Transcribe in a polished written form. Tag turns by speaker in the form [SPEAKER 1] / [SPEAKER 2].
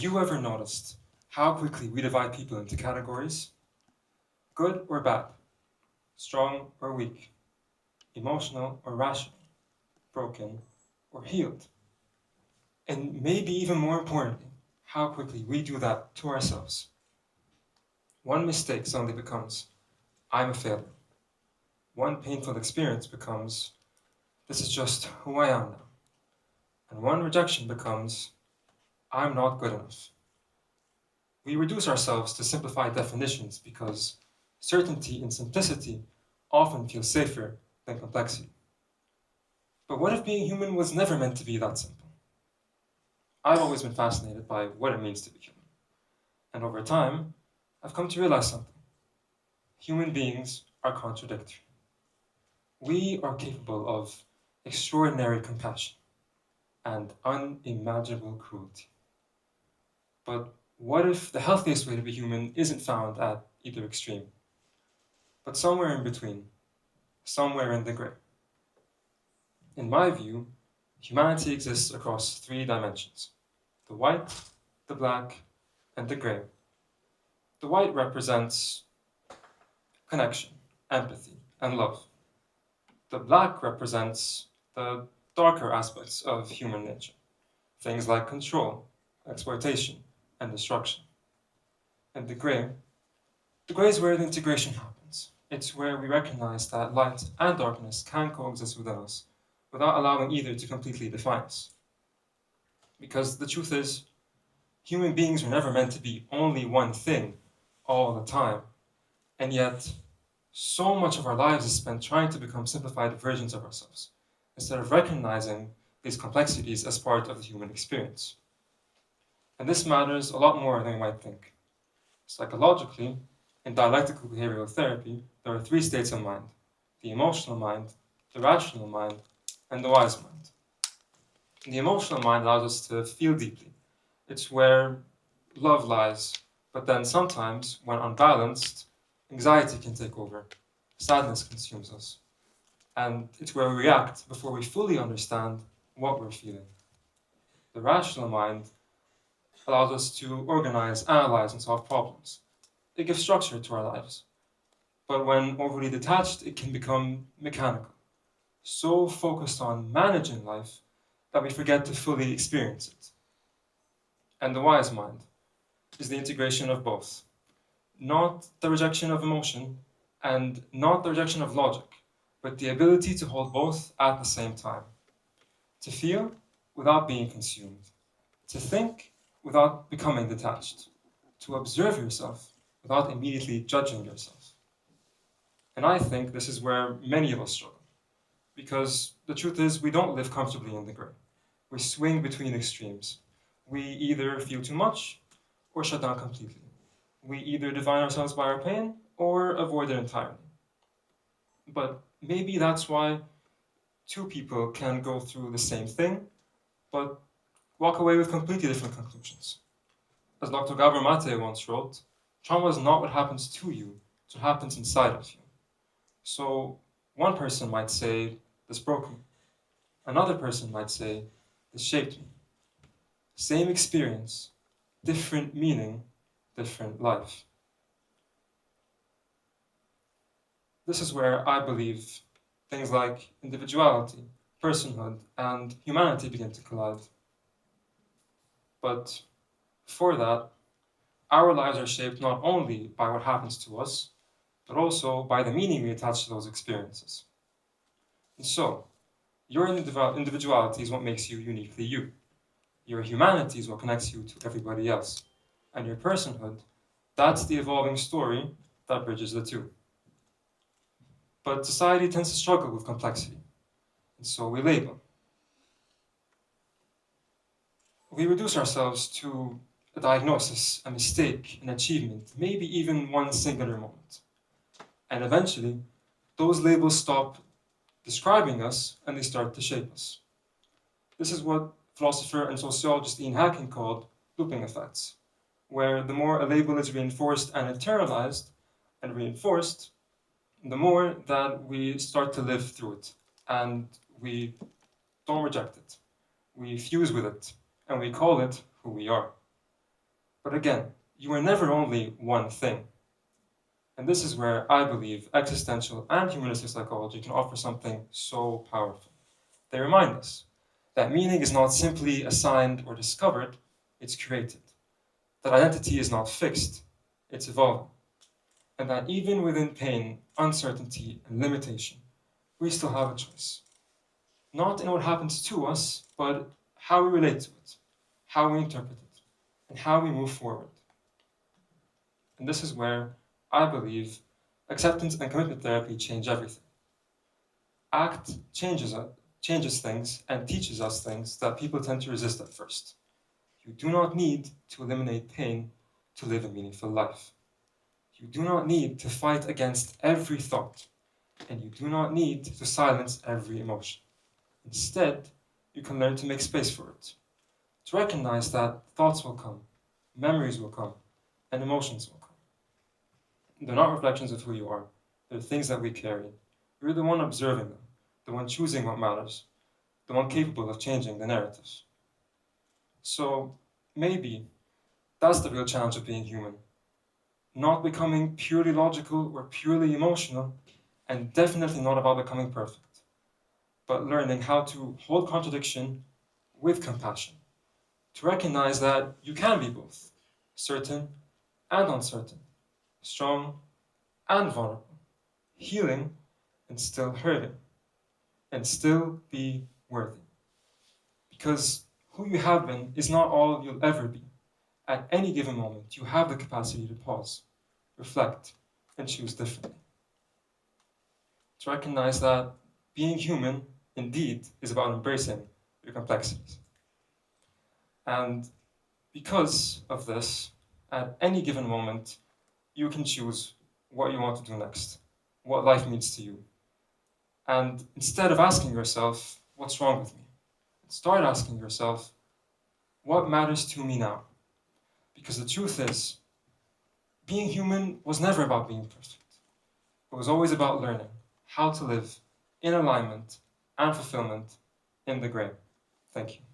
[SPEAKER 1] you ever noticed how quickly we divide people into categories? Good or bad? Strong or weak? Emotional or rational? Broken or healed? And maybe even more importantly, how quickly we do that to ourselves. One mistake suddenly becomes, I'm a failure. One painful experience becomes, this is just who I am now. And one rejection becomes, I'm not good enough. We reduce ourselves to simplified definitions because certainty and simplicity often feel safer than complexity. But what if being human was never meant to be that simple? I've always been fascinated by what it means to be human. And over time, I've come to realize something. Human beings are contradictory. We are capable of extraordinary compassion and unimaginable cruelty. But what if the healthiest way to be human isn't found at either extreme, but somewhere in between, somewhere in the gray? In my view, humanity exists across three dimensions: the white, the black, and the gray. The white represents connection, empathy, and love. The black represents the darker aspects of human nature, things like control, exploitation, and destruction. And the gray is where the integration happens. It's where we recognize that light and darkness can coexist within us without allowing either to completely define us. Because the truth is, human beings were never meant to be only one thing all the time, and yet so much of our lives is spent trying to become simplified versions of ourselves, instead of recognizing these complexities as part of the human experience. And this matters a lot more than you might think. Psychologically, in dialectical behavioral therapy, there are three states of mind: the emotional mind, the rational mind, and the wise mind. The emotional mind allows us to feel deeply. It's where love lies, but then sometimes, when unbalanced, anxiety can take over, sadness consumes us, and it's where we react before we fully understand what we're feeling. The rational mind allows us to organize, analyze, and solve problems. It gives structure to our lives. But when overly detached, it can become mechanical, so focused on managing life that we forget to fully experience it. And the wise mind is the integration of both, not the rejection of emotion and not the rejection of logic, but the ability to hold both at the same time. To feel without being consumed, to think without becoming detached, to observe yourself without immediately judging yourself. And I think this is where many of us struggle, because the truth is we don't live comfortably in the gray. We swing between extremes. We either feel too much or shut down completely. We either define ourselves by our pain or avoid it entirely. But maybe that's why two people can go through the same thing, but walk away with completely different conclusions. As Dr. Gabor Mate once wrote, trauma is not what happens to you, it's what happens inside of you. So one person might say, this broke me. Another person might say, this shaped me. Same experience, different meaning, different life. This is where I believe things like individuality, personhood, and humanity begin to collide. But for that, our lives are shaped not only by what happens to us, but also by the meaning we attach to those experiences. And so, your individuality is what makes you uniquely you. Your humanity is what connects you to everybody else. And your personhood, that's the evolving story that bridges the two. But society tends to struggle with complexity, and so we label. We reduce ourselves to a diagnosis, a mistake, an achievement, maybe even one singular moment. And eventually, those labels stop describing us and they start to shape us. This is what philosopher and sociologist Ian Hacking called looping effects, where the more a label is reinforced and internalized and reinforced, the more that we start to live through it and we don't reject it. We fuse with it and we call it who we are. But again, you are never only one thing. And this is where I believe existential and humanistic psychology can offer something so powerful. They remind us that meaning is not simply assigned or discovered, it's created. That identity is not fixed, it's evolving. And that even within pain, uncertainty, and limitation, we still have a choice. Not in what happens to us, but how we relate to it, how we interpret it, and how we move forward. And this is where I believe acceptance and commitment therapy change everything. ACT changes things and teaches us things that people tend to resist at first. You do not need to eliminate pain to live a meaningful life. You do not need to fight against every thought, and you do not need to silence every emotion. Instead, you can learn to make space for it, to recognize that thoughts will come, memories will come, and emotions will come. They're not reflections of who you are, they're things that we carry. You're the one observing them, the one choosing what matters, the one capable of changing the narrative. So maybe that's the real challenge of being human. Not becoming purely logical or purely emotional, and definitely not about becoming perfect, but learning how to hold contradiction with compassion, to recognize that you can be both, certain and uncertain, strong and vulnerable, healing and still hurting, and still be worthy. Because who you have been is not all you'll ever be. At any given moment, you have the capacity to pause, reflect, and choose differently. To recognize that being human, indeed, is about embracing your complexities. And because of this, at any given moment, you can choose what you want to do next, what life means to you. And instead of asking yourself, what's wrong with me? Start asking yourself, what matters to me now? Because the truth is, being human was never about being perfect. It was always about learning how to live in alignment and fulfillment in the gray. Thank you.